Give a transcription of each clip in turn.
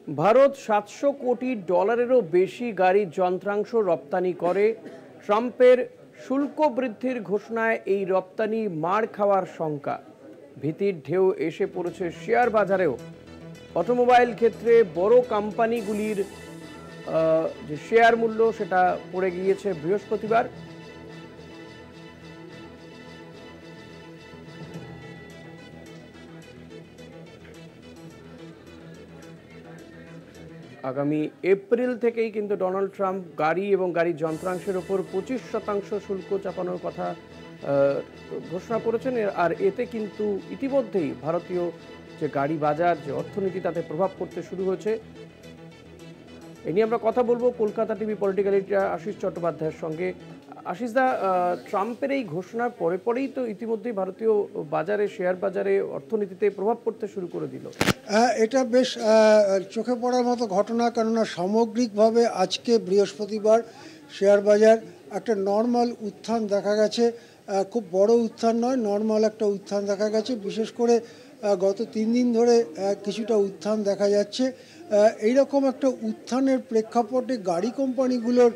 ভারত ৭০০ কোটি ডলারেরও বেশি গাড়ির যন্ত্রাংশ রপ্তানি করে। ট্রাম্পের শুল্ক বৃদ্ধির ঘোষণায় এই রপ্তানি মার খাওয়ার শঙ্কা। ভীতির ঢেউ এসে পড়েছে শেয়ার বাজারেও। অটোমোবাইল ক্ষেত্রে বড় কোম্পানিগুলির যে শেয়ার মূল্য সেটা পড়ে গিয়েছে বৃহস্পতিবার। আগামী এপ্রিল থেকেই কিন্তু ডোনাল্ড ট্রাম্প গাড়ি এবং গাড়ির যন্ত্রাংশের ওপর 25% শুল্ক চাপানোর কথা ঘোষণা করেছেন। আর এতে কিন্তু ইতিমধ্যেই ভারতীয় যে গাড়ি বাজার, যে অর্থনীতি, তাতে প্রভাব পড়তে শুরু হয়েছে। এ নিয়ে আমরা কথা বলবো Kolkata TV political editor Ashis চট্টোপাধ্যায়ের সঙ্গে। আশিসদা, ট্রাম্পের এই ঘোষণার পরেই তো ইতিমধ্যেই ভারতীয় বাজারে, শেয়ার বাজারে, অর্থনীতিতে প্রভাব পড়তে শুরু করে দিল। এটা বেশ চোখে পড়ার মতো ঘটনা, কেননা সামগ্রিকভাবে আজকে বৃহস্পতিবার শেয়ার বাজার একটা নর্মাল উত্থান দেখা গেছে। খুব বড় উত্থান নয়, নর্মাল একটা উত্থান দেখা গেছে। বিশেষ করে গত 3 দিন ধরে কিছুটা উত্থান দেখা যাচ্ছে। এইরকম একটা উত্থানের প্রেক্ষাপটে গাড়ি কোম্পানিগুলোর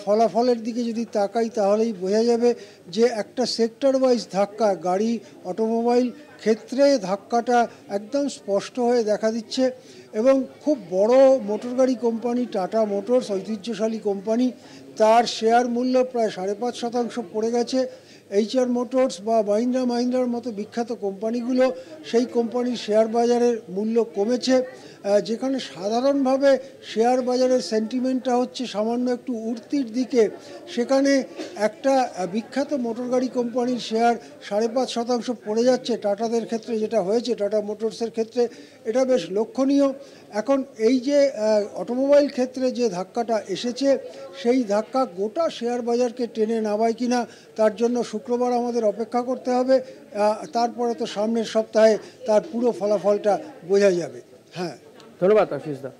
ফলাফলের দিকে যদি তাকাই তাহলেই বোঝা যাবে যে একটা সেক্টর ওয়াইজ ধাক্কা, গাড়ি অটোমোবাইল ক্ষেত্রে ধাক্কাটা একদম স্পষ্ট হয়ে দেখা দিচ্ছে। এবং খুব বড় মোটর গাড়ি কোম্পানি টাটা মোটরস, ঐতিহ্যশালী কোম্পানি, তার শেয়ার মূল্য প্রায় 5.5% পড়ে গেছে। এইচআর মোটরস বা মাহিন্দ্রার মতো বিখ্যাত কোম্পানিগুলো, সেই কোম্পানির শেয়ার বাজারের মূল্য কমেছে। যেখানে সাধারণভাবে শেয়ার বাজারের সেন্টিমেন্টটা হচ্ছে সামান্য একটু উঠতির দিকে, সেখানে একটা বিখ্যাত মোটর গাড়ি কোম্পানির শেয়ার 5.5% পড়ে যাচ্ছে। টাটাদের ক্ষেত্রে যেটা হয়েছে, টাটা মোটরসের ক্ষেত্রে, এটা বেশ লক্ষণীয়। এখন এই যে অটোমোবাইল ক্ষেত্রে যে ধাক্কাটা এসেছে, সেই ধাক্কা গোটা শেয়ার বাজারকে টেনে নামায় কিনা তার জন্য শুক্রবার আমাদের অপেক্ষা করতে হবে। তারপরে তো সামনের সপ্তাহে তার পুরো ফলাফলটা বোঝা যাবে। হ্যাঁ, ধন্যবাদ আশিসদা।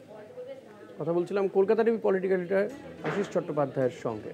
কথা বলছিলাম Kolkata TV political editor Ashis চট্টোপাধ্যায়ের সঙ্গে।